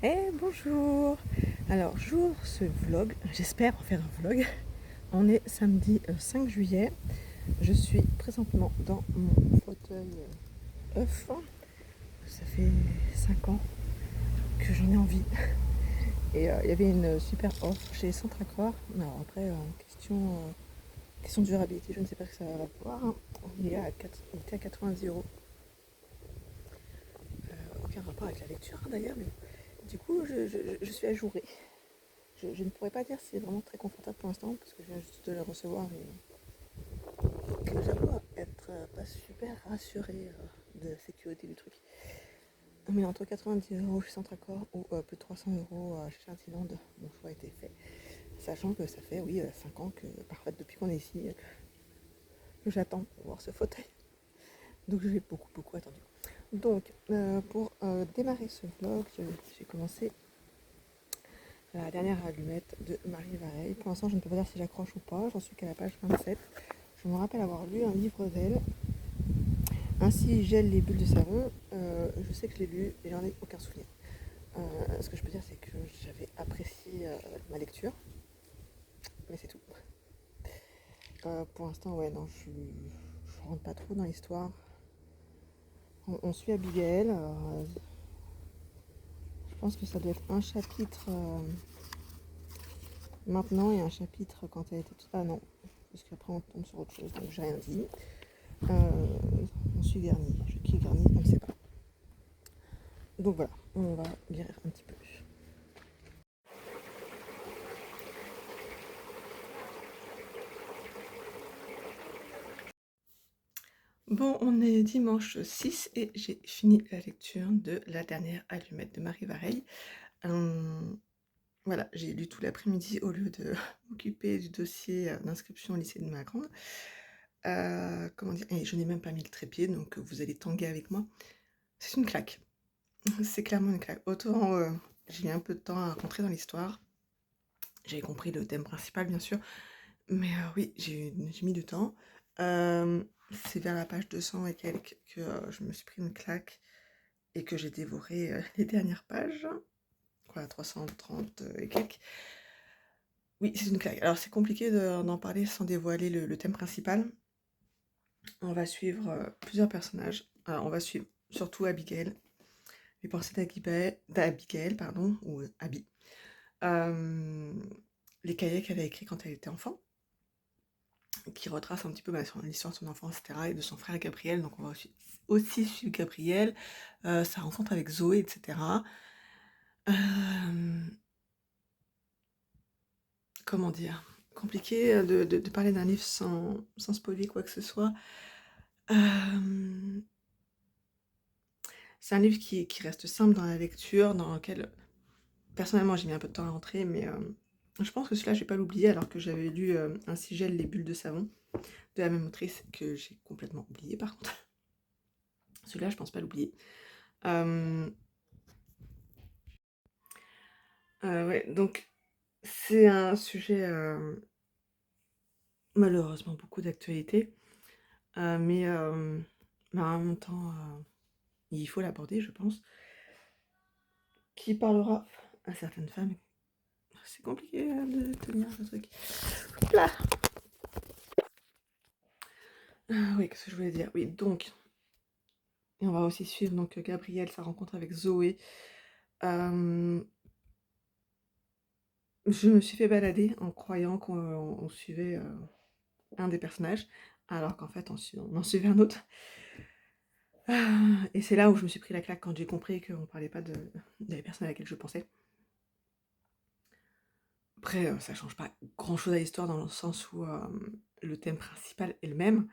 Bonjour. Alors j'ouvre ce vlog, j'espère en faire un vlog. On est samedi 5 juillet. Je suis présentement dans mon fauteuil œuf. Ça fait 5 ans que j'en ai envie. Et il y avait une super offre chez Centracor. Alors après, question de durabilité, je ne sais pas ce que ça va voir, hein. Il était à 90 euros. Aucun rapport avec la lecture, hein, d'ailleurs, mais du coup je suis ajourée. Je ne pourrais pas dire si c'est vraiment très confortable pour l'instant parce que je viens juste de le recevoir et que j'avoue être pas super rassurée de la sécurité du truc. Mais entre 90 euros chez Centracor ou plus de 300 euros chez Artiland, mon choix a été fait. Sachant que ça fait, oui, 5 ans que, parfois depuis qu'on est ici, que j'attends pour voir ce fauteuil. Donc j'ai beaucoup attendu. Donc pour démarrer ce vlog, j'ai commencé la dernière allumette de Marie Vareille. Pour l'instant, je ne peux pas dire si j'accroche ou pas. J'en suis qu'à la page 27. Je me rappelle avoir lu un livre d'elle. Ainsi gèle les bulles de savon. Je sais que je l'ai lu et j'en ai aucun souvenir. Ce que je peux dire, c'est que j'avais apprécié ma lecture. Mais c'est tout. Pour l'instant, ouais, non, je rentre pas trop dans l'histoire. On suit Abigail. Je pense que ça doit être un chapitre maintenant et un chapitre quand elle était... Ah non, parce qu'après on tombe sur autre chose, donc j'ai rien dit. On suit Garni. Qui est Garni, on ne sait pas. Donc voilà, on va lire un petit peu. Bon, on est dimanche 6 et j'ai fini la lecture de La dernière allumette de Marie Vareille. Voilà, j'ai lu tout l'après-midi au lieu de m'occuper du dossier d'inscription au lycée de ma grande. Comment dire, et je n'ai même pas mis le trépied, donc vous allez tanguer avec moi. C'est une claque. C'est clairement une claque. Autant j'ai mis un peu de temps à rentrer dans l'histoire. J'avais compris le thème principal, bien sûr. Mais oui, j'ai mis du temps. C'est vers la page 200 et quelques que je me suis pris une claque et que j'ai dévoré les dernières pages. Quoi, 330 et quelques. Oui, c'est une claque. Alors c'est compliqué d'en parler sans dévoiler le thème principal. On va suivre plusieurs personnages. Alors on va suivre surtout Abigail. Les pensées d'Abigail, pardon, ou Abby. Les cahiers qu'elle a écrits quand elle était enfant, qui retrace un petit peu l'histoire de son enfance, etc., et de son frère Gabriel. Donc on va aussi suivre Gabriel, sa rencontre avec Zoé, etc. Comment dire, compliqué de parler d'un livre sans spoiler quoi que ce soit. C'est un livre qui reste simple dans la lecture, dans lequel personnellement j'ai mis un peu de temps à rentrer, mais je pense que celui-là je vais pas l'oublier, alors que j'avais lu Ainsi gèle les bulles de savon de la même autrice, que j'ai complètement oublié par contre. Celui-là je pense pas l'oublier. Ouais, donc c'est un sujet malheureusement beaucoup d'actualité, mais en même temps il faut l'aborder, je pense, qui parlera à certaines femmes. C'est compliqué de tenir le truc. Hop là. Oui, qu'est-ce que je voulais dire? Oui, donc, et on va aussi suivre donc Gabrielle, sa rencontre avec Zoé. Je me suis fait balader en croyant qu'on suivait un des personnages, alors qu'en fait on en suivait un autre. Et c'est là où je me suis pris la claque quand j'ai compris qu'on parlait pas des personnes à laquelle je pensais. Après, ça change pas grand chose à l'histoire dans le sens où le thème principal est le même.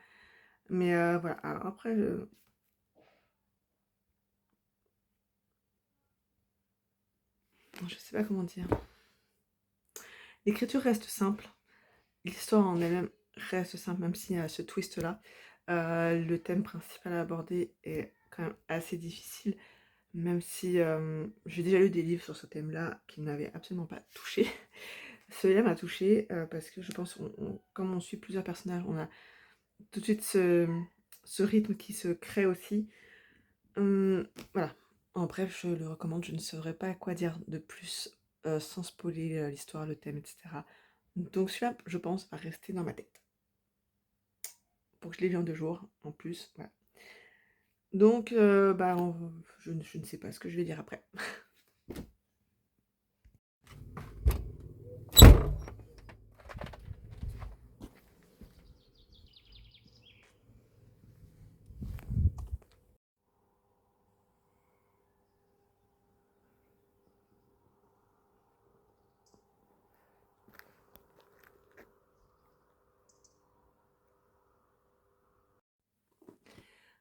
Mais voilà, alors après, je sais pas comment dire. L'écriture reste simple, l'histoire en elle-même reste simple, même s'il y a ce twist-là. Le thème principal à aborder est quand même assez difficile, même si j'ai déjà lu des livres sur ce thème-là qui ne m'avaient absolument pas touchée. Celui-là m'a touchée parce que je pense, comme on suit plusieurs personnages, on a tout de suite ce rythme qui se crée aussi. Voilà, En bref, je le recommande, je ne saurais pas quoi dire de plus sans spoiler l'histoire, le thème, etc. Donc celui-là, je pense, va rester dans ma tête. Pour que je l'ai vu en 2 jours, en plus, voilà. Donc, je ne sais pas ce que je vais dire après.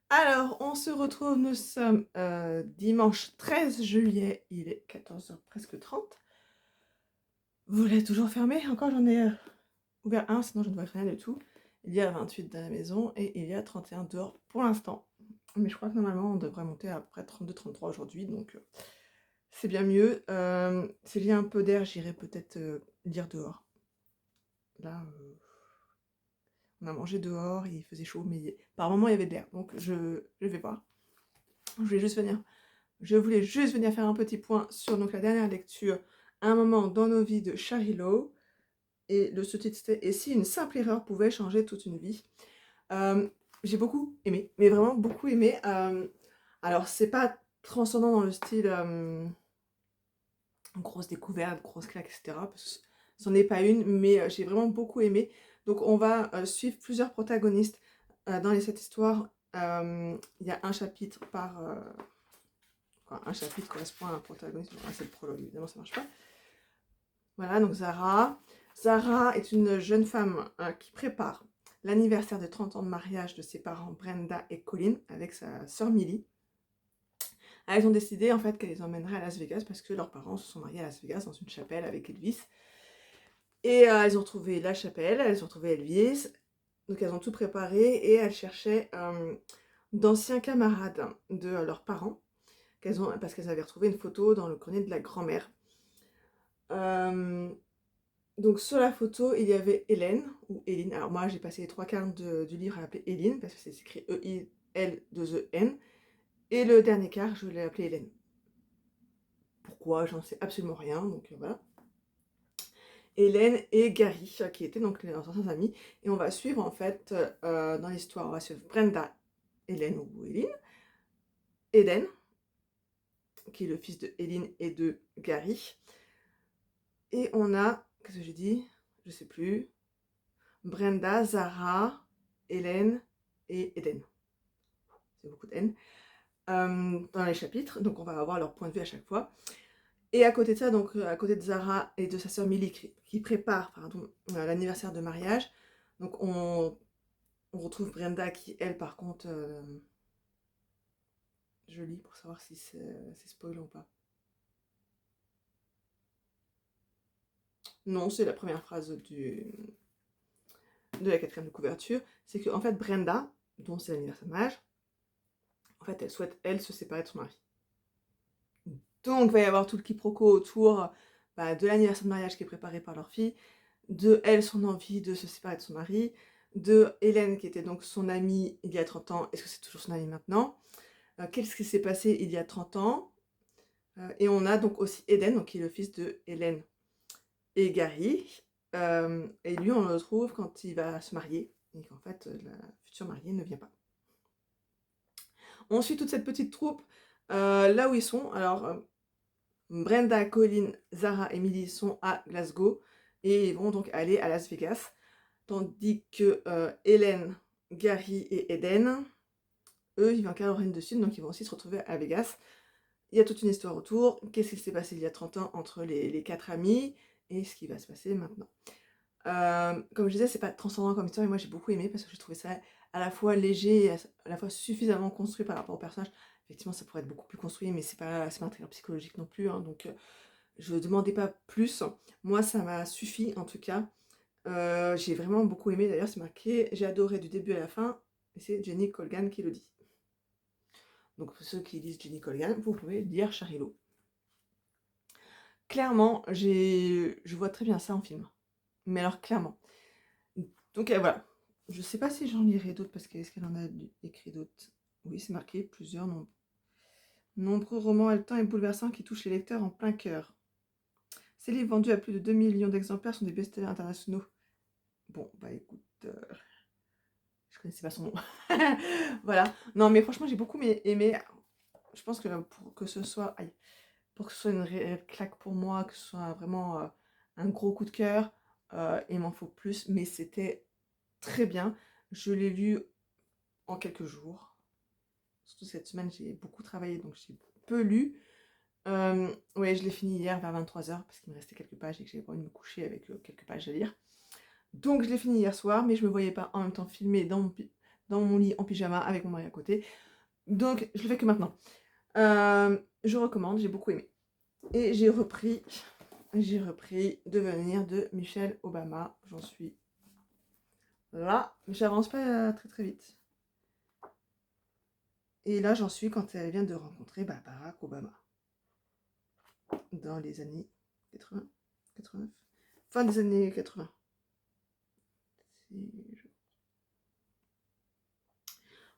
Alors, on se retrouve, nous sommes dimanche 13 juillet, il est 14h presque 30. Vous l'avez toujours fermé? Encore j'en ai ouvert un, sinon je ne vois rien du tout. Il y a 28 dans la maison et il y a 31 dehors pour l'instant. Mais je crois que normalement on devrait monter à près de 32-33 aujourd'hui, donc c'est bien mieux. S'il y a un peu d'air, j'irai peut-être lire dehors. Là, on a mangé dehors, il faisait chaud, mais par moments il y avait de l'air, donc je vais voir. Je voulais juste venir faire un petit point sur donc, la dernière lecture, Un moment dans nos vies de Charilo. Et le sous-titre c'était « Et si une simple erreur pouvait changer toute une vie ?» J'ai beaucoup aimé, mais vraiment beaucoup aimé. Alors c'est pas transcendant dans le style grosse découverte, grosse claque, etc. Parce que c'en est pas une, mais j'ai vraiment beaucoup aimé. Donc on va suivre plusieurs protagonistes dans cette histoire. Il y a un chapitre par... un chapitre correspond à un protagoniste. Bon, c'est le prologue, évidemment ça marche pas. Voilà, donc Zara. Zara est une jeune femme qui prépare l'anniversaire de 30 ans de mariage de ses parents Brenda et Colin avec sa sœur Millie. Elles ont décidé en fait qu'elles les emmèneraient à Las Vegas parce que leurs parents se sont mariés à Las Vegas dans une chapelle avec Elvis. Et elles ont trouvé la chapelle, elles ont trouvé Elvis, donc elles ont tout préparé et elles cherchaient d'anciens camarades de leurs parents parce qu'elles avaient retrouvé une photo dans le grenier de la grand-mère. Donc sur la photo, il y avait Hélène, ou Éline. Alors moi, j'ai passé les 3/4 du livre à l'appeler Éline, parce que c'est écrit E-I-L-2-E-N. Et le dernier quart, je l'ai appelé Hélène. Pourquoi? J'en sais absolument rien, donc voilà. Hélène et Gary, qui étaient donc leurs anciens amis. Et on va suivre en fait, dans l'histoire, on va suivre Brenda, Hélène ou Éline, Eden, qui est le fils de Hélène et de Gary. Et on a, qu'est-ce que j'ai dit? Je sais plus. Brenda, Zara, Hélène et Eden. C'est beaucoup de N. Dans les chapitres, donc on va avoir leur point de vue à chaque fois. Et à côté de ça, donc à côté de Zara et de sa sœur Millie qui prépare l'anniversaire de mariage, donc on retrouve Brenda qui, elle, par contre, je lis pour savoir si c'est spoil ou pas. Non, c'est la première phrase de la 4e de couverture, c'est que en fait Brenda, dont c'est l'anniversaire de mariage, en fait elle souhaite, elle, se séparer de son mari. Donc il va y avoir tout le quiproquo autour de l'anniversaire de mariage qui est préparé par leur fille, de elle, son envie de se séparer de son mari, de Hélène qui était donc son amie il y a 30 ans, est-ce que c'est toujours son amie maintenant, qu'est-ce qui s'est passé il y a 30 ans, et on a donc aussi Eden, donc, qui est le fils de Hélène et Gary, et lui on le retrouve quand il va se marier, et qu'en fait la future mariée ne vient pas. On suit toute cette petite troupe là où ils sont. Alors Brenda, Colin, Zara et Millie sont à Glasgow et ils vont donc aller à Las Vegas, tandis que Hélène, Gary et Eden, eux, ils vont en Caroline du Sud, donc ils vont aussi se retrouver à Vegas. Il y a toute une histoire autour, qu'est-ce qui s'est passé il y a 30 ans entre les 4 amis, et ce qui va se passer maintenant. Comme je disais, c'est pas transcendant comme histoire, et moi j'ai beaucoup aimé, parce que j'ai trouvé ça à la fois léger, et à la fois suffisamment construit par rapport au personnage. Effectivement, ça pourrait être beaucoup plus construit, mais c'est pas un thriller psychologique non plus, hein, donc je ne demandais pas plus. Moi, ça m'a suffi, en tout cas. J'ai vraiment beaucoup aimé, d'ailleurs, c'est marqué « J'ai adoré du début à la fin », et c'est Jenny Colgan qui le dit. Donc, pour ceux qui lisent Jenny Colgan, vous pouvez lire Charilo. Clairement, je vois très bien ça en film. Mais alors, clairement. Donc, voilà. Je sais pas si j'en lirai d'autres, parce qu'est-ce qu'elle en a écrit d'autres? Oui, c'est marqué plusieurs nombres. Nombreux romans haletants et bouleversants qui touchent les lecteurs en plein cœur. Ces livres vendus à plus de 2 millions d'exemplaires sont des best-sellers internationaux. Bon, bah écoute, je connaissais pas son nom. Voilà. Non, mais franchement, j'ai beaucoup aimé. Je pense que pour que ce soit, aïe, pour que ce soit une réelle claque pour moi, que ce soit vraiment un gros coup de cœur, il m'en faut plus, mais c'était très bien. Je l'ai lu en quelques jours. Surtout cette semaine, j'ai beaucoup travaillé, donc j'ai peu lu. Ouais, je l'ai fini hier vers 23h parce qu'il me restait quelques pages et que j'avais pas envie de me coucher avec quelques pages à lire. Donc je l'ai fini hier soir, mais je me voyais pas en même temps filmer dans mon lit en pyjama avec mon mari à côté. Donc je le fais que maintenant. Je recommande, j'ai beaucoup aimé. Et j'ai repris Devenir de Michelle Obama. J'en suis là. J'avance pas très très vite. Et là j'en suis quand elle vient de rencontrer Barack Obama. Dans les années 80, 89. Fin des années 80.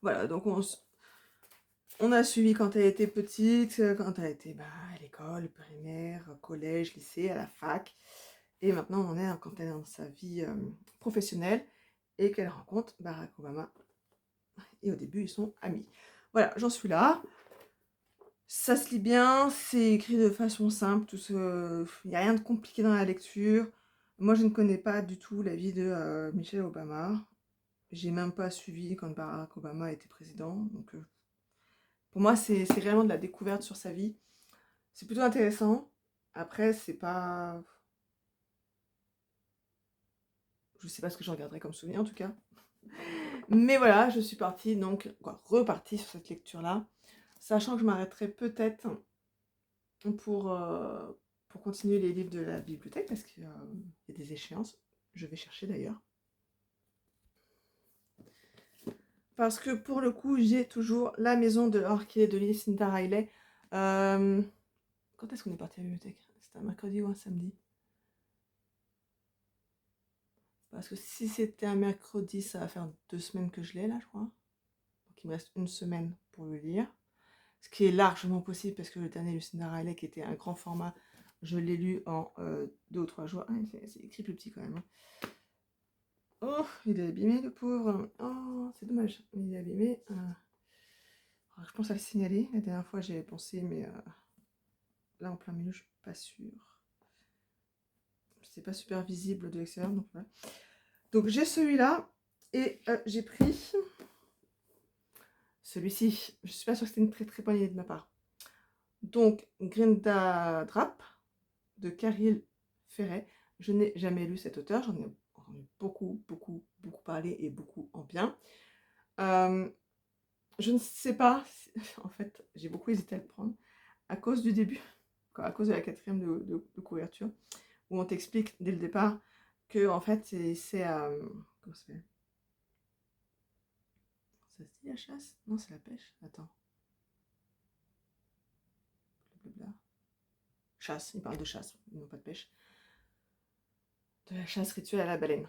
Voilà, donc on a suivi quand elle était petite, quand elle était à l'école, primaire, collège, lycée, à la fac. Et maintenant, on est quand elle est dans sa vie professionnelle et qu'elle rencontre Barack Obama. Et au début, ils sont amis. Voilà, j'en suis là. Ça se lit bien, c'est écrit de façon simple. Il n'y a rien de compliqué dans la lecture. Moi, je ne connais pas du tout la vie de Michelle Obama. J'ai même pas suivi quand Barack Obama était président. Donc, pour moi, c'est réellement de la découverte sur sa vie. C'est plutôt intéressant. Après, c'est pas... Je sais pas ce que j'en garderai comme souvenir en tout cas. Mais voilà, je suis partie, donc, repartie sur cette lecture-là. Sachant que je m'arrêterai peut-être pour continuer les livres de la bibliothèque, parce qu'il y a des échéances. Je vais chercher d'ailleurs. Parce que pour le coup, j'ai toujours La Maison de l'Orchidée de Lucinda Riley. Quand est-ce qu'on est parti à la bibliothèque? C'était un mercredi ou un samedi? Parce que si c'était un mercredi, ça va faire 2 semaines que je l'ai là, je crois. Donc il me reste 1 semaine pour le lire. Ce qui est largement possible parce que le dernier Lucinda Riley, qui était un grand format, je l'ai lu en 2 ou 3 jours. Ah, c'est écrit plus petit quand même. Oh, il est abîmé le pauvre. Oh, c'est dommage. Il est abîmé. Je pense à le signaler. La dernière fois, j'avais pensé, mais là en plein milieu, je suis pas sûre. C'est pas super visible de l'extérieur. Donc voilà. Donc j'ai celui-là et j'ai pris celui-ci. Je suis pas sûre que c'était une très très bonne idée de ma part. Donc Grinda Drap de Caril Ferret. Je n'ai jamais lu cet auteur, j'en ai entendu beaucoup parler et beaucoup en bien. Je ne sais pas, en fait, j'ai beaucoup hésité à le prendre à cause du début, à cause de la 4e de couverture, où on t'explique dès le départ que, en fait, c'est comment ça s'appelle? Ça se dit la chasse? Non, c'est la pêche. Attends. Blablabla. Chasse, il parle de chasse, non pas de pêche. De la chasse rituelle à la baleine.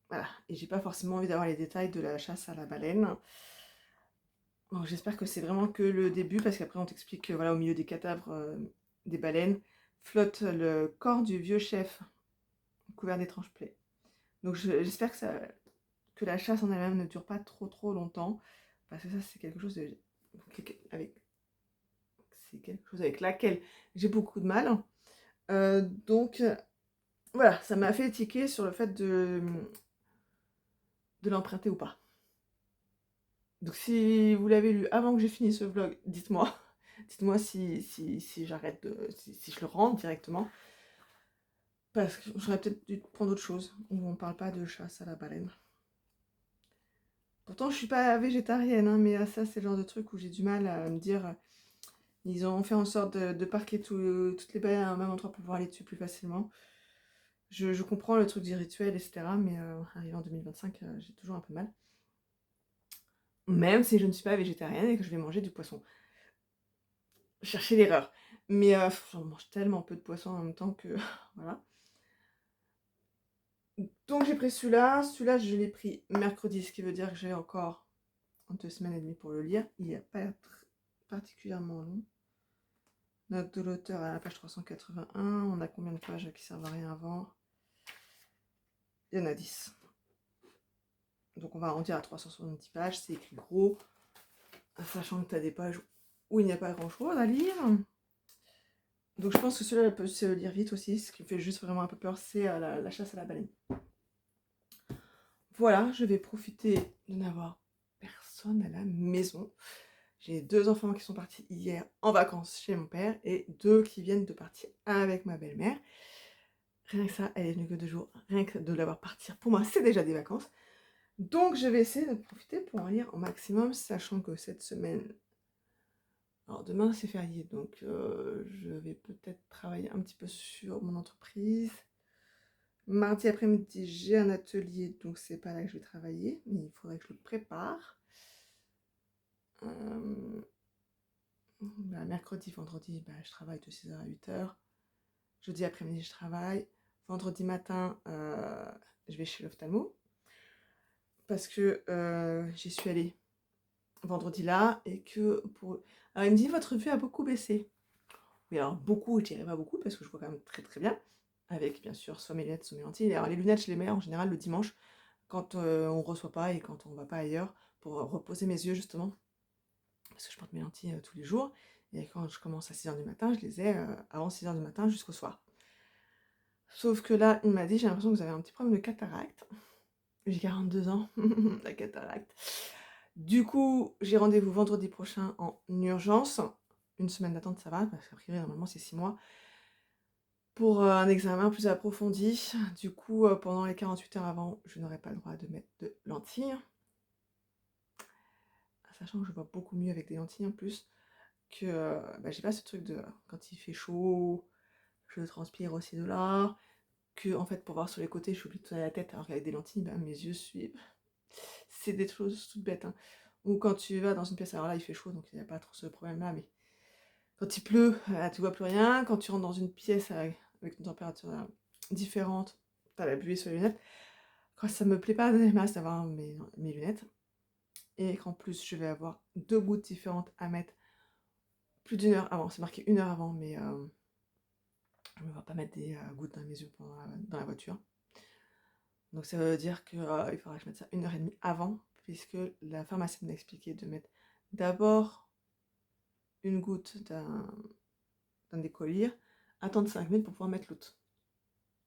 Voilà, et j'ai pas forcément envie d'avoir les détails de la chasse à la baleine. Bon, j'espère que c'est vraiment que le début, parce qu'après on t'explique que voilà, au milieu des cadavres des baleines, flotte le corps du vieux chef, couvert d'étranges plaies. Donc j'espère que la chasse en elle-même ne dure pas trop longtemps, parce que ça c'est quelque chose avec laquelle j'ai beaucoup de mal. Donc voilà, ça m'a fait tiquer sur le fait de l'emprunter ou pas. Donc si vous l'avez lu avant que j'ai fini ce vlog, dites-moi. Dites-moi si j'arrête si je le rends directement. Parce que j'aurais peut-être dû prendre autre chose où on parle pas de chasse à la baleine. Pourtant je suis pas végétarienne, hein, mais ça c'est le genre de truc où j'ai du mal à me dire. Ils ont fait en sorte de parquer toutes les baleines à un même endroit pour pouvoir aller dessus plus facilement. Je comprends le truc du rituel, etc. Mais arrivé en 2025, j'ai toujours un peu de mal. Même si je ne suis pas végétarienne et que je vais manger du poisson. Chercher l'erreur. Mais j'en mange tellement peu de poisson en même temps que... voilà. Donc j'ai pris celui-là. Celui-là, je l'ai pris mercredi, ce qui veut dire que j'ai encore 2 semaines et demie pour le lire. Il n'y a pas particulièrement long. Note de l'auteur à la page 381. On a combien de pages qui servent à rien avant? Il y en a 10. Donc on va arrondir à 370 pages. C'est écrit gros, sachant que tu as des pages où il n'y a pas grand chose à lire. Donc je pense que celui-là peut se lire vite aussi. Ce qui me fait juste vraiment un peu peur, c'est la chasse à la baleine. Voilà, je vais profiter de n'avoir personne à la maison. J'ai 2 enfants qui sont partis hier en vacances chez mon père et 2 qui viennent de partir avec ma belle-mère. Rien que ça, elle est venue que 2 jours. Rien que de l'avoir partir, pour moi, c'est déjà des vacances. Donc je vais essayer de profiter pour en lire au maximum, sachant que cette semaine... Alors demain c'est férié, donc je vais peut-être travailler un petit peu sur mon entreprise. Mardi après-midi, j'ai un atelier, donc c'est pas là que je vais travailler, mais il faudrait que je le prépare. Mercredi, vendredi, je travaille de 6h à 8h. Jeudi après-midi, je travaille. Vendredi matin, je vais chez l'ophtalmo. Parce que j'y suis allée vendredi là, et que pour... Alors il me dit, votre vue a beaucoup baissé. Oui, alors beaucoup, je dirais pas beaucoup, parce que je vois quand même très très bien. Avec bien sûr soit mes lunettes, soit mes lentilles. Alors les lunettes, je les mets en général le dimanche, quand on reçoit pas et quand on va pas ailleurs, pour reposer mes yeux justement. Parce que je porte mes lentilles tous les jours. Et quand je commence à 6h du matin, je les ai avant 6h du matin jusqu'au soir. Sauf que là, il m'a dit, j'ai l'impression que vous avez un petit problème de cataracte. J'ai 42 ans, la cataracte. Du coup, j'ai rendez-vous vendredi prochain en urgence. Une semaine d'attente, ça va, parce qu'a priori, normalement, c'est 6 mois. Pour un examen plus approfondi. Du coup, pendant les 48 heures avant, je n'aurai pas le droit de mettre de lentilles. Sachant que je vois beaucoup mieux avec des lentilles en plus. Que j'ai pas ce truc de quand il fait chaud, je transpire aussi de là. Que en fait, pour voir sur les côtés, je suis obligée de tourner la tête, alors qu'avec des lentilles, mes yeux suivent. C'est des choses toutes bêtes. Hein. Ou quand tu vas dans une pièce, alors là il fait chaud, donc il n'y a pas trop ce problème-là, mais quand il pleut, tu vois plus rien. Quand tu rentres dans une pièce avec une température différente, t'as la buée sur les lunettes. Quand ça me plaît pas des masses d'avoir mes lunettes, et qu'en plus je vais avoir 2 gouttes différentes à mettre plus d'1 heure avant. C'est marqué 1 heure avant, mais je ne vais pas mettre des gouttes dans mes yeux dans la voiture. Donc ça veut dire qu'il faudra que je mette ça 1h30 avant, puisque la pharmacienne m'a expliqué de mettre d'abord une goutte d'un décollyre, attendre 5 minutes pour pouvoir mettre l'autre.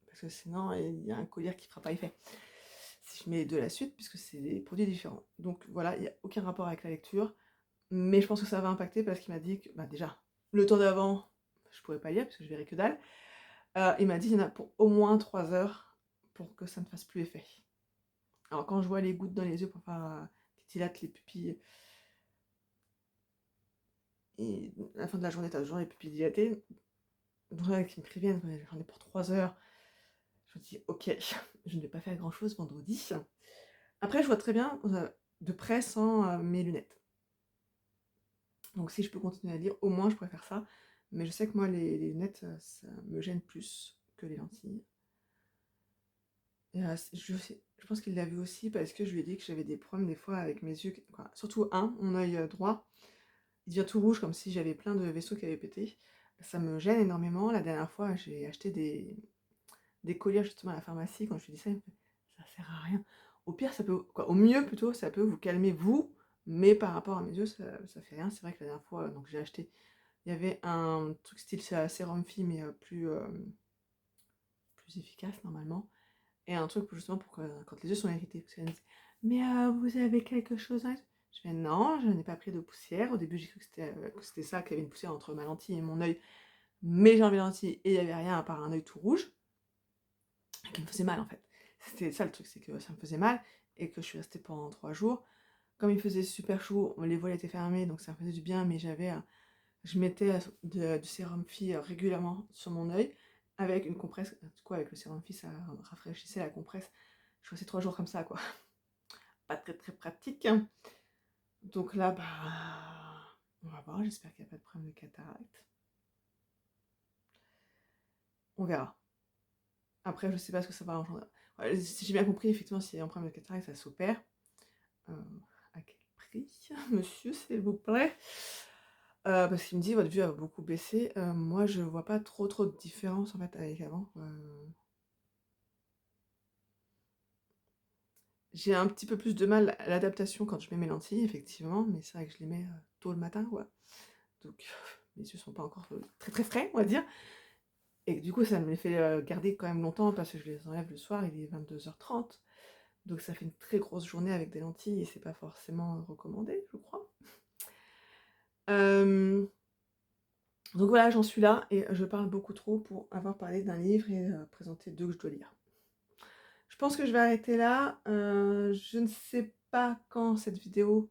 Parce que sinon, il y a un collyre qui ne fera pas effet. Si je mets les deux à la suite, puisque c'est des produits différents. Donc voilà, il n'y a aucun rapport avec la lecture. Mais je pense que ça va impacter parce qu'il m'a dit que, déjà, le temps d'avant, je ne pourrais pas lire parce que je verrai que dalle. Il m'a dit qu'il y en a pour au moins 3 heures pour que ça ne fasse plus effet. Alors quand je vois les gouttes dans les yeux pour faire qui dilatent les pupilles, et à la fin de la journée, tu as toujours les pupilles dilatées, donc là, qui me préviennent, j'en ai pour 3 heures. Je me dis, ok, je ne vais pas faire grand chose vendredi. Après, je vois très bien de près sans mes lunettes. Donc si je peux continuer à lire, au moins je préfère ça. Mais je sais que moi, les lunettes, ça me gêne plus que les lentilles. Et, je pense qu'il l'a vu aussi parce que je lui ai dit que j'avais des problèmes des fois avec mes yeux. Surtout mon œil droit. Il devient tout rouge comme si j'avais plein de vaisseaux qui avaient pété. Ça me gêne énormément. La dernière fois, j'ai acheté des colliers justement à la pharmacie. Quand je lui dis ça, il me fait, ça sert à rien. Au pire, ça peut, au mieux plutôt, ça peut vous calmer vous, mais par rapport à mes yeux, ça fait rien. C'est vrai que la dernière fois, donc j'ai acheté, il y avait un truc style sérum fi, mais plus efficace normalement, et un truc justement pour quand les yeux sont irrités. Parce qu'elle me dit, mais vous avez quelque chose à... Je fais non, je n'ai pas pris de poussière. Au début, j'ai cru que c'était ça, qu'il y avait une poussière entre ma lentille et mon œil, mais j'ai enlevé la lentille et il n'y avait rien à part un œil tout rouge qui me faisait mal en fait. C'était ça le truc, c'est que ça me faisait mal et que je suis restée pendant 3 jours. Comme il faisait super chaud, les voiles étaient fermées, donc ça me faisait du bien, mais je mettais du sérum fi régulièrement sur mon œil avec une compresse. Du coup, avec le sérum fi, ça rafraîchissait la compresse. Je suis restée 3 jours comme ça, quoi. Pas très très pratique. Donc là, on va voir. J'espère qu'il n'y a pas de problème de cataracte. On verra. Après, je sais pas ce que ça va engendrer. Si j'ai bien compris, effectivement, s'il y a un problème de cataracte, ça s'opère. À quel prix, monsieur, s'il vous plaît? Parce qu'il me dit: «Votre vue a beaucoup baissé». Moi, je vois pas trop de différence, en fait, avec avant. J'ai un petit peu plus de mal à l'adaptation quand je mets mes lentilles, effectivement, mais c'est vrai que je les mets, tôt le matin, quoi. Donc mes yeux sont pas encore, très frais, on va dire, et du coup, ça me les fait, garder quand même longtemps parce que je les enlève le soir, il est 22h30. Donc ça fait une très grosse journée avec des lentilles et c'est pas forcément, recommandé, je crois. Hem, donc voilà, j'en suis là et je parle beaucoup trop pour avoir parlé d'un livre et présenter 2 que je dois lire. Je pense que je vais arrêter là, je ne sais pas quand cette vidéo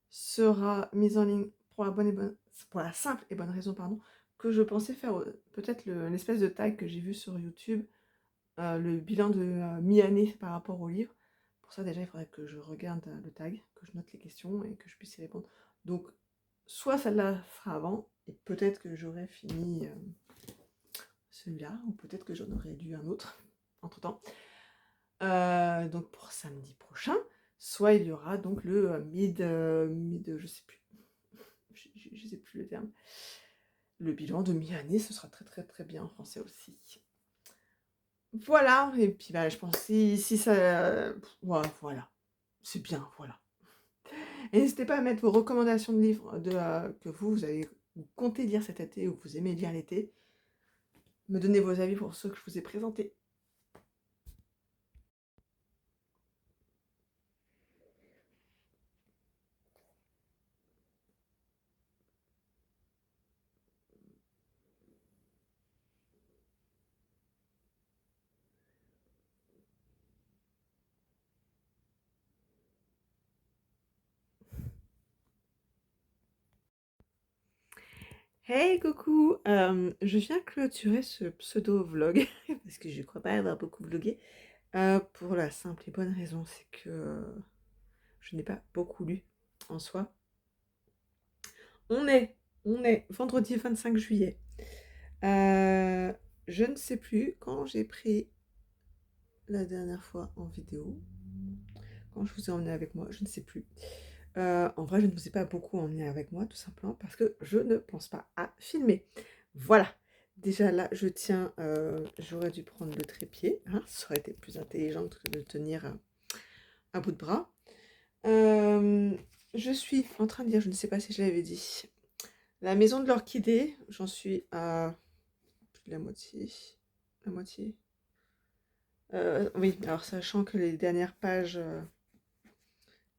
sera mise en ligne pour la simple et bonne raison, pardon, que je pensais faire, peut-être l'espèce de tag que j'ai vu sur YouTube, le bilan de, mi-année par rapport au livre. Pour ça, déjà, il faudrait que je regarde, le tag, que je note les questions et que je puisse y répondre. Donc soit celle-là sera avant et peut-être que j'aurai fini, celui-là, ou peut-être que j'en aurai lu un autre entre-temps. Donc pour samedi prochain, soit il y aura donc le, je sais plus, je sais plus le terme. Le bilan de mi-année, ce sera très bien en français aussi. Voilà, et puis bah, je pense si ça, ouais, voilà, c'est bien, voilà. Et n'hésitez pas à mettre vos recommandations de livres que vous avez vous comptez lire cet été ou que vous aimez lire l'été. Me donner vos avis pour ceux que je vous ai présentés. Hey, coucou! Je viens clôturer ce pseudo-vlog parce que je crois pas avoir beaucoup vlogué, pour la simple et bonne raison, c'est que je n'ai pas beaucoup lu en soi. On est vendredi 25 juillet. Je ne sais plus quand j'ai pris la dernière fois en vidéo, quand je vous ai emmené avec moi, je ne sais plus. En vrai, je ne vous ai pas beaucoup emmené avec moi, tout simplement parce que je ne pense pas à filmer. Voilà. Déjà là, je tiens, j'aurais dû prendre le trépied, hein, ça aurait été plus intelligent que de tenir à bout de bras. Je suis en train de lire, je ne sais pas si je l'avais dit, La maison de l'orchidée. J'en suis à plus de la moitié. La moitié. Oui, alors sachant que les dernières pages,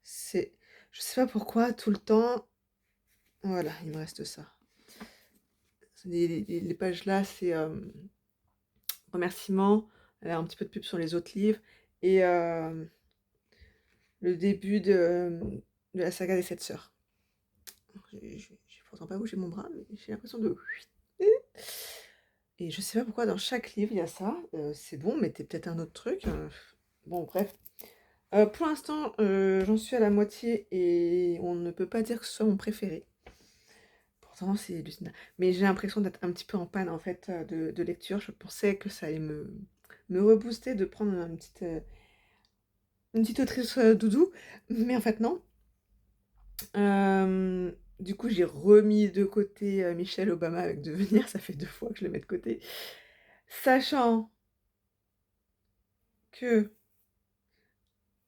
c'est... Je sais pas pourquoi, tout le temps... Voilà, il me reste ça. Les pages là, c'est remerciements, elle a un petit peu de pub sur les autres livres, et le début de la saga des 7 sœurs. J'ai pourtant pas bougé mon bras, mais j'ai l'impression de... Et je sais pas pourquoi dans chaque livre il y a ça. C'est bon, mettez peut-être un autre truc. Bon, bref. Pour l'instant, j'en suis à la moitié et on ne peut pas dire que ce soit mon préféré. Pourtant, c'est Lucinda. Mais j'ai l'impression d'être un petit peu en panne en fait de lecture. Je pensais que ça allait me rebooster de prendre une petite autrice doudou, mais en fait non. Du coup, j'ai remis de côté Michelle Obama avec Devenir. Ça fait 2 fois que je le mets de côté. Sachant que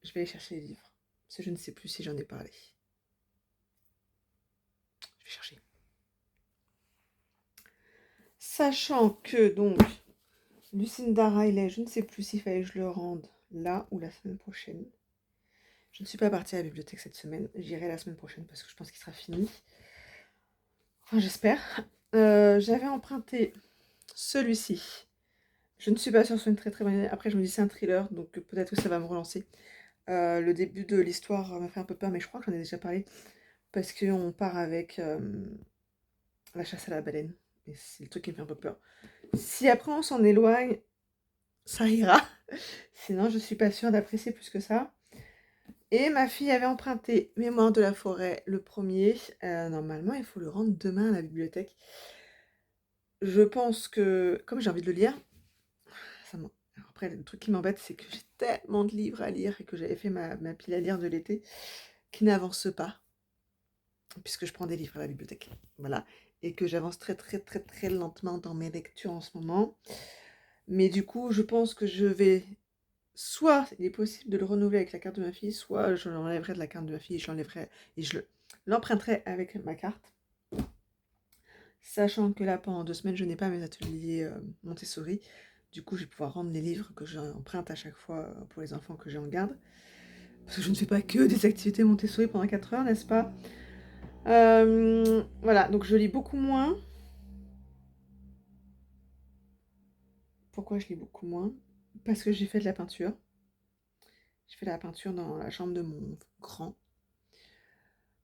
je vais aller chercher les livres. Parce que je ne sais plus si j'en ai parlé. Je vais chercher. Sachant que donc Lucinda Riley, je ne sais plus s'il fallait que je le rende là ou la semaine prochaine. Je ne suis pas partie à la bibliothèque cette semaine. J'irai la semaine prochaine parce que je pense qu'il sera fini. Enfin, j'espère. J'avais emprunté celui-ci. Je ne suis pas sûre que ce soit une très bonne idée. Après, je me dis c'est un thriller, donc peut-être que ça va me relancer. Le début de l'histoire m'a fait un peu peur, mais je crois que j'en ai déjà parlé. Parce qu'on part avec la chasse à la baleine. Et c'est le truc qui me fait un peu peur. Si après on s'en éloigne, ça ira. Sinon, je suis pas sûre d'apprécier plus que ça. Et ma fille avait emprunté Mémoire de la forêt, le premier. Normalement, il faut le rendre demain à la bibliothèque. Je pense que, comme j'ai envie de le lire, alors après, le truc qui m'embête, c'est que j'ai tellement de livres à lire et que j'avais fait ma pile à lire de l'été qui n'avance pas. puisque je prends des livres à la bibliothèque. Voilà. Et que j'avance très, très, très, très lentement dans mes lectures en ce moment. Mais du coup, je pense que je vais... Soit il est possible de le renouveler avec la carte de ma fille, soit je l'enlèverai de la carte de ma fille et je l'enlèverai et l'emprunterai avec ma carte. Sachant que là, pendant 2 semaines, je n'ai pas mes ateliers Montessori. Du coup, je vais pouvoir rendre les livres que j'emprunte à chaque fois pour les enfants que j'ai en garde. Parce que je ne fais pas que des activités Montessori pendant 4 heures, n'est-ce pas? Voilà, donc je lis beaucoup moins. Pourquoi je lis beaucoup moins? Parce que j'ai fait de la peinture. J'ai fait de la peinture dans la chambre de mon grand.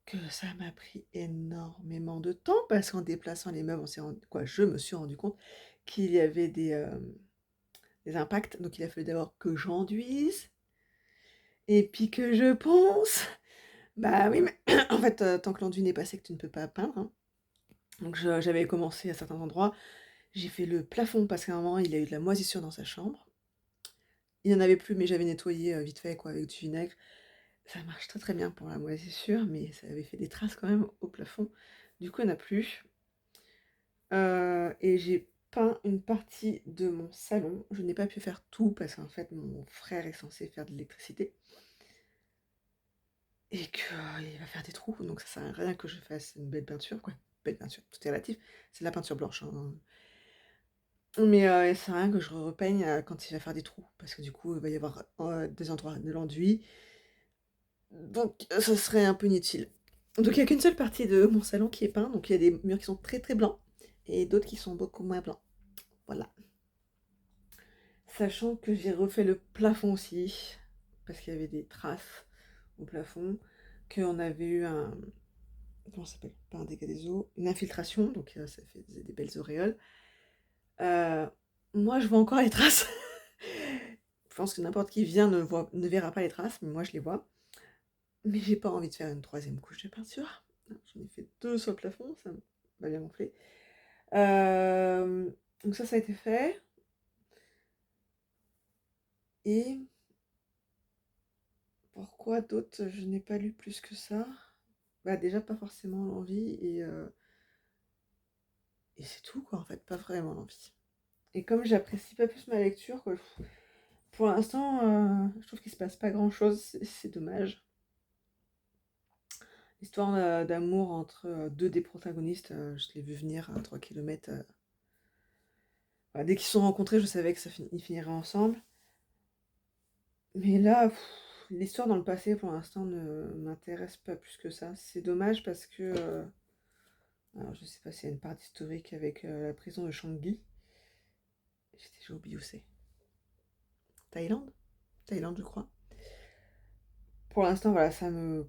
Que ça m'a pris énormément de temps parce qu'en déplaçant les meubles, je me suis rendu compte qu'il y avait des impacts. Donc il a fallu d'abord que j'enduise et puis que je ponce. Bah oui, mais en fait, tant que l'enduit n'est pas sec, tu ne peux pas peindre, hein. Donc j'avais commencé à certains endroits. J'ai fait le plafond parce qu'à un moment, il a eu de la moisissure dans sa chambre. Il n'y en avait plus, mais j'avais nettoyé vite fait quoi, avec du vinaigre. Ça marche très très bien pour la moisissure, mais ça avait fait des traces quand même au plafond. Du coup, il n'y en a plus. Et j'ai peint une partie de mon salon. Je n'ai pas pu faire tout parce qu'en fait, mon frère est censé faire de l'électricité. Et qu'il va faire des trous, donc ça sert à rien que je fasse une belle peinture, quoi. Belle peinture, tout est relatif. C'est de la peinture blanche, hein. Mais ça sert à rien que je repeigne quand il va faire des trous, parce que du coup, il va y avoir des endroits de l'enduit. Donc ça serait un peu inutile. Donc il n'y a qu'une seule partie de mon salon qui est peint, donc il y a des murs qui sont très très blancs, et d'autres qui sont beaucoup moins blancs. Voilà. Sachant que j'ai refait le plafond aussi, parce qu'il y avait des traces au plafond, qu'on avait eu un... Comment ça s'appelle? Pas un dégât des eaux, une infiltration, donc ça fait des belles auréoles. Euh, Moi, je vois encore les traces. Je pense que n'importe qui vient ne verra pas les traces, mais moi, je les vois. Mais j'ai pas envie de faire une 3e couche de peinture. J'en ai fait 2 sur le plafond, ça m'a bien gonflé. Donc ça a été fait. Et pourquoi d'autres je n'ai pas lu plus que ça? Bah déjà pas forcément l'envie et c'est tout quoi en fait, pas vraiment l'envie. Et comme j'apprécie pas plus ma lecture, quoi, pour l'instant je trouve qu'il se passe pas grand chose, c'est dommage. L'histoire d'amour entre 2 des protagonistes, je l'ai vu venir à 3 km. Voilà, dès qu'ils se sont rencontrés, je savais que ils finiraient ensemble. Mais là, l'histoire dans le passé, pour l'instant, ne m'intéresse pas plus que ça. C'est dommage parce que... alors, je sais pas s'il y a une part historique avec la prison de Changi. J'ai oublié où c'est. Thaïlande? Thaïlande, je crois. Pour l'instant, voilà, ça me...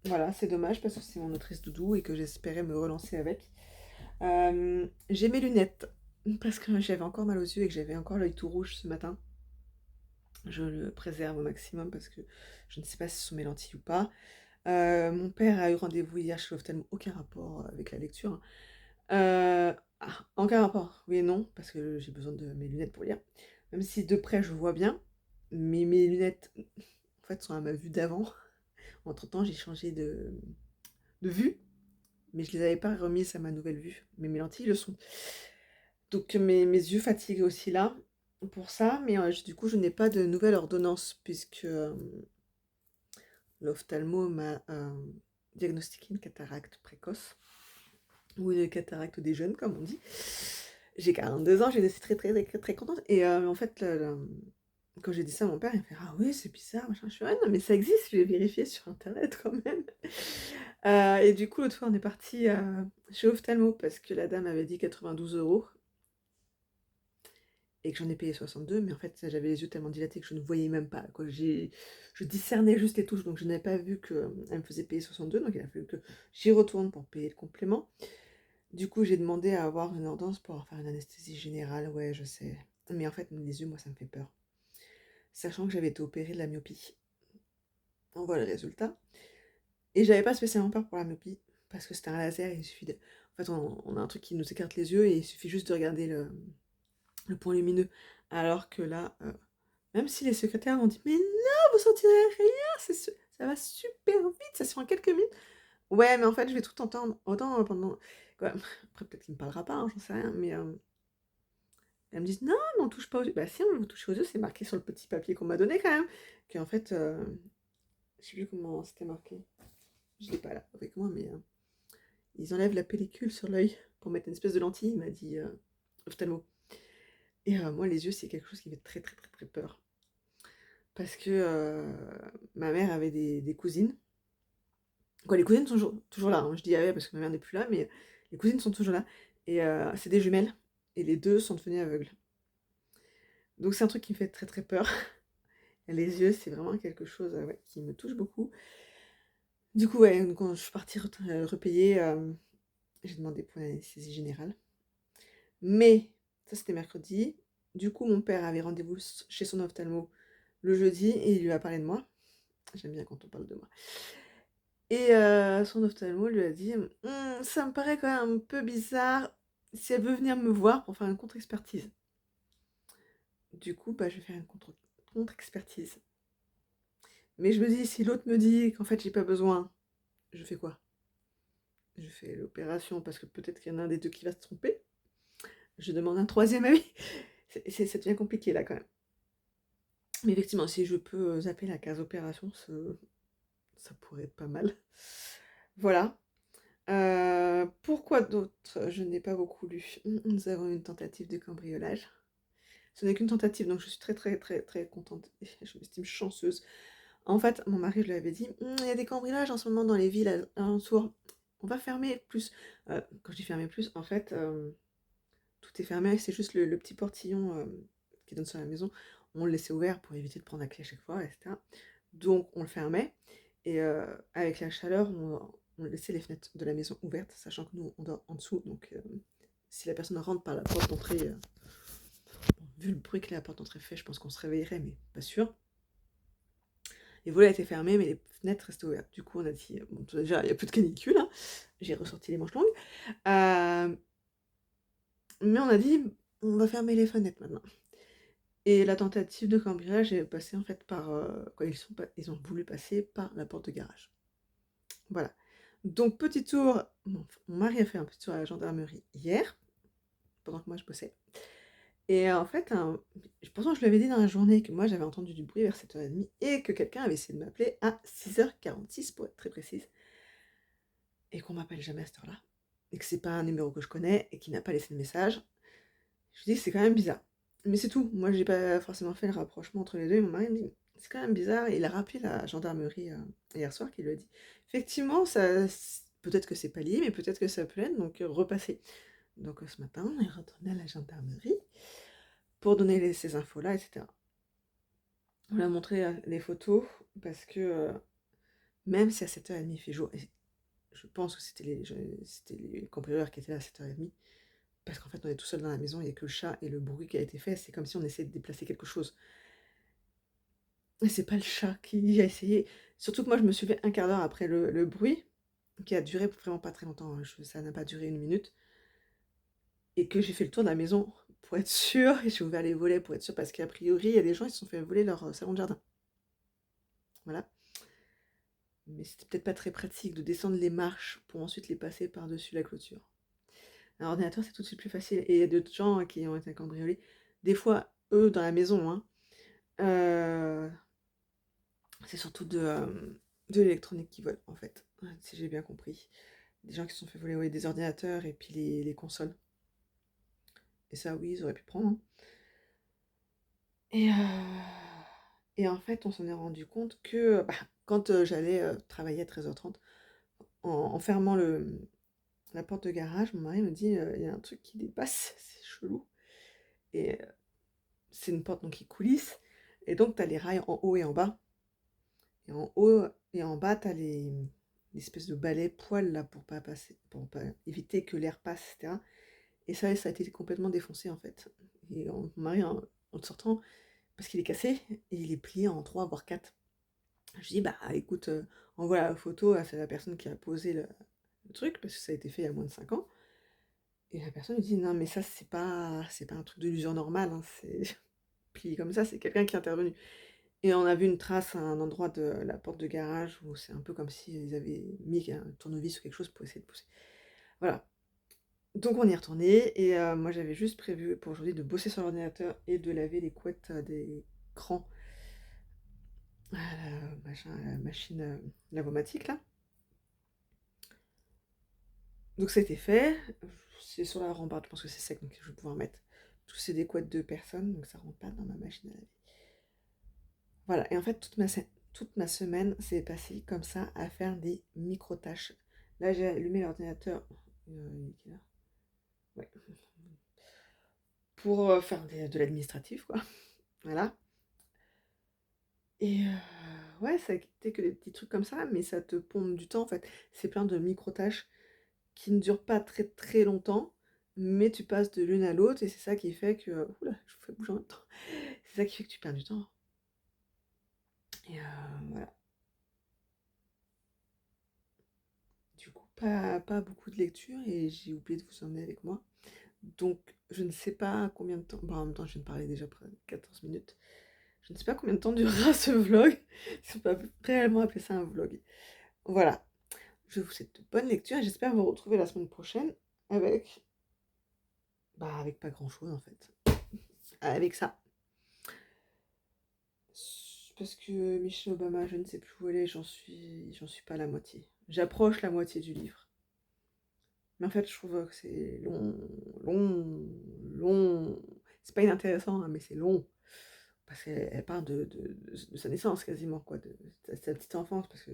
Voilà, c'est dommage parce que c'est mon autrice doudou et que j'espérais me relancer avec. J'ai mes lunettes parce que j'avais encore mal aux yeux et que j'avais encore l'œil tout rouge ce matin. Je le préserve au maximum parce que je ne sais pas si ce sont mes lentilles ou pas. Mon père a eu rendez-vous hier chez l'ophtalmo, aucun rapport avec la lecture, hein. Aucun rapport, oui et non, parce que j'ai besoin de mes lunettes pour lire. Même si de près je vois bien, mais mes lunettes, en fait, sont à ma vue d'avant. Entre-temps, j'ai changé de vue, mais je les avais pas remises à ma nouvelle vue. Mais mes lentilles le sont. Donc mes yeux fatiguent aussi là, pour ça, mais du coup, je n'ai pas de nouvelle ordonnance, puisque l'ophtalmo m'a diagnostiqué une cataracte précoce, ou une cataracte des jeunes, comme on dit. J'ai 42 ans, j'étais très, très, très, très contente. Et en fait, quand j'ai dit ça à mon père, il me fait « Ah oui, c'est bizarre, machin. » Je suis « Ah non, mais ça existe, j'ai vérifié sur Internet quand même. » Et du coup, l'autre fois, on est parti chez Ophtalmo, parce que la dame avait dit 92 € et que j'en ai payé 62, mais en fait, j'avais les yeux tellement dilatés que je ne voyais même pas, quoi. Je discernais juste les touches, donc je n'avais pas vu qu'elle me faisait payer 62, donc il a fallu que j'y retourne pour payer le complément. Du coup, j'ai demandé à avoir une ordonnance pour faire une anesthésie générale, ouais, je sais. Mais en fait, les yeux, moi, ça me fait peur. Sachant que j'avais été opérée de la myopie. On voit le résultat. Et j'avais pas spécialement peur pour la myopie, parce que c'était un laser, il suffit de... En fait, on a un truc qui nous écarte les yeux, et il suffit juste de regarder le point lumineux. Alors que là, même si les secrétaires m'ont dit « Mais non, vous sentirez rien, ça va super vite, ça se fait en quelques minutes. » Ouais, mais en fait, je vais tout entendre, autant pendant quoi après peut-être qu'il me parlera pas, hein, j'en sais rien, mais elles me disent: «Non, mais on touche pas aux yeux». Bah si, on vous touchez aux yeux, c'est marqué sur le petit papier qu'on m'a donné quand même, qu'en fait, je sais plus comment c'était marqué. Je l'ai pas là avec moi, mais ils enlèvent la pellicule sur l'œil pour mettre une espèce de lentille, il m'a dit, l'ophtalmo. Et moi, les yeux, c'est quelque chose qui me fait très, très, très, très peur. Parce que ma mère avait des cousines. Quoi, les cousines sont toujours là, hein. Je dis «avait» parce que ma mère n'est plus là, mais les cousines sont toujours là. Et c'est des jumelles. Et les deux sont devenues aveugles. Donc c'est un truc qui me fait très, très peur. Les yeux, c'est vraiment quelque chose ouais, qui me touche beaucoup. Du coup, ouais, quand je suis partie repayer, j'ai demandé pour l'anesthésie générale. Mais ça, c'était mercredi. Du coup, mon père avait rendez-vous chez son ophtalmo le jeudi et il lui a parlé de moi. J'aime bien quand on parle de moi. Et son ophtalmo lui a dit: Ça me paraît quand même un peu bizarre si elle veut venir me voir pour faire une contre-expertise». Du coup, bah, je vais faire une contre-expertise. Mais je me dis, si l'autre me dit qu'en fait j'ai pas besoin, je fais quoi? Je fais l'opération parce que peut-être qu'il y en a un des deux qui va se tromper. Je demande un troisième avis. Ça devient compliqué là quand même. Mais effectivement, si je peux zapper la case opération, ça pourrait être pas mal. Voilà. Pourquoi d'autre? Je n'ai pas beaucoup lu. Nous avons une tentative de cambriolage. Ce n'est qu'une tentative, donc je suis très très très très contente. Et je m'estime chanceuse. En fait, mon mari, je lui avais dit: il y a des cambriolages en ce moment dans les villes alentours. On va fermer plus. Quand je dis fermer plus, en fait, tout est fermé, c'est juste le petit portillon qui donne sur la maison. On le laissait ouvert pour éviter de prendre la clé à chaque fois, etc. Donc on le fermait. Et avec la chaleur, on laissait les fenêtres de la maison ouvertes, sachant que nous, on dort en dessous. Donc si la personne rentre par la porte d'entrée, bon, vu le bruit que la porte d'entrée fait, je pense qu'on se réveillerait, mais pas sûr. Les volets étaient fermés, mais les fenêtres restaient ouvertes. Du coup, on a dit, bon, déjà, il n'y a plus de canicule, hein. J'ai ressorti les manches longues. Mais on a dit, on va fermer les fenêtres maintenant. Et la tentative de cambriolage est passée en fait par... quoi, ils ont voulu passer par la porte de garage. Voilà. Donc, petit tour, mon mari a fait un petit tour à la gendarmerie hier, pendant que moi je bossais. Et en fait, pourtant je lui avais dit dans la journée que moi j'avais entendu du bruit vers 7h30 et que quelqu'un avait essayé de m'appeler à 6h46 pour être très précise. Et qu'on m'appelle jamais à cette heure-là. Et que c'est pas un numéro que je connais et qui n'a pas laissé de message. Je dis que c'est quand même bizarre. Mais c'est tout. Moi j'ai pas forcément fait le rapprochement entre les deux. Et mon mari me dit c'est quand même bizarre. Et il a rappelé la gendarmerie hier soir qui lui a dit effectivement, peut-être que c'est pas lié, mais peut-être que ça peut être, donc repasser. Donc ce matin, on est retourné à la gendarmerie pour donner ces infos-là, etc. On lui a montré les photos parce que même si à 7h30 il fait jour, et je pense que c'était les cambrioleurs qui étaient là à 7h30, parce qu'en fait on est tout seul dans la maison, il n'y a que le chat et le bruit qui a été fait, c'est comme si on essayait de déplacer quelque chose. Et c'est pas le chat qui a essayé. Surtout que moi je me suis fait un quart d'heure après le bruit, qui a duré vraiment pas très longtemps, hein. Ça n'a pas duré 1 minute. Et que j'ai fait le tour de la maison pour être sûre, et j'ai ouvert les volets pour être sûre, parce qu'a priori, il y a des gens qui se sont fait voler leur salon de jardin. Voilà. Mais c'était peut-être pas très pratique de descendre les marches pour ensuite les passer par-dessus la clôture. Un ordinateur, c'est tout de suite plus facile. Et il y a d'autres gens qui ont été cambriolés. Des fois, eux, dans la maison, hein, c'est surtout de l'électronique qui vole, en fait, si j'ai bien compris. Des gens qui se sont fait voler ouais, des ordinateurs et puis les consoles. Et ça, oui, ils auraient pu prendre, hein. Et en fait, on s'en est rendu compte que bah, quand j'allais travailler à 13h30, en fermant la porte de garage, mon mari me dit il y a un truc qui dépasse, c'est chelou. Et c'est une porte donc qui coulisse. Et donc, tu as les rails en haut et en bas. Et en haut et en bas, tu as l'espèce de balai poil là pour pas passer, pour pas éviter que l'air passe, etc. Et ça a été complètement défoncé en fait. Et mon mari, en le sortant, parce qu'il est cassé, et il est plié en 3 voire 4. Je dis, bah écoute, envoie la photo à la personne qui a posé le truc, parce que ça a été fait il y a moins de 5 ans. Et la personne me dit, non mais ça c'est pas un truc de l'usure normale, hein, c'est plié comme ça, c'est quelqu'un qui est intervenu. Et on a vu une trace à un endroit de la porte de garage où c'est un peu comme s'ils avaient mis un tournevis ou quelque chose pour essayer de pousser. Voilà. Donc on y est retourné et moi j'avais juste prévu pour aujourd'hui de bosser sur l'ordinateur et de laver les couettes des crans à la machine lavomatique là. Donc ça a été fait. C'est sur la rambarde, je pense que c'est sec, donc je vais pouvoir mettre tous ces des couettes de personnes, donc ça rentre pas dans ma machine à laver. Voilà, et en fait toute ma semaine s'est passée comme ça à faire des micro-tâches. Là j'ai allumé l'ordinateur, il est quelle heure? Ouais. Pour faire de l'administratif quoi. Voilà. Et ouais, ça a été que des petits trucs comme ça, mais ça te pompe du temps en fait. C'est plein de micro-tâches qui ne durent pas très très longtemps, mais tu passes de l'une à l'autre et c'est ça qui fait que ouh je vous fais bouger en même temps. C'est ça qui fait que tu perds du temps et voilà. Du coup, pas beaucoup de lecture et j'ai oublié de vous emmener avec moi. Donc je ne sais pas combien de temps, bon, en même temps je viens de parler déjà près de 14 minutes. Je ne sais pas combien de temps durera ce vlog, si on peut réellement appeler ça un vlog. Voilà. Je vous souhaite de bonnes lectures et j'espère vous retrouver la semaine prochaine avec... Bah avec pas grand chose en fait. Avec ça. Parce que Michelle Obama, je ne sais plus où elle est, j'en suis pas à la moitié. J'approche la moitié du livre. Mais en fait, je trouve que c'est long. C'est pas inintéressant, hein, mais c'est long. Parce qu'elle parle de sa naissance quasiment, quoi, de sa petite enfance, parce que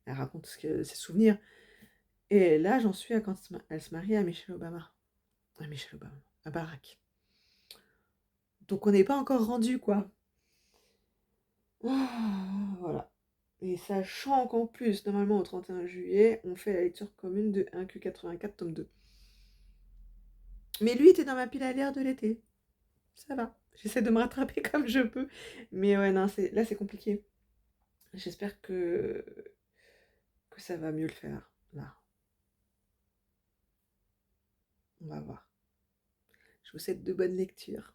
elle raconte ses souvenirs. Et là, j'en suis à quand elle se marie à Michelle Obama. À Michelle Obama, à Barack. Donc on n'est pas encore rendu, quoi. Ah, voilà. Et sachant qu'en plus, normalement au 31 juillet, on fait la lecture commune de 1Q84 tome 2. Mais lui était dans ma pile à lire de l'été. Ça va. J'essaie de me rattraper comme je peux. Mais ouais, non, là c'est compliqué. J'espère que ça va mieux le faire. Là, on va voir. Je vous souhaite de bonnes lectures.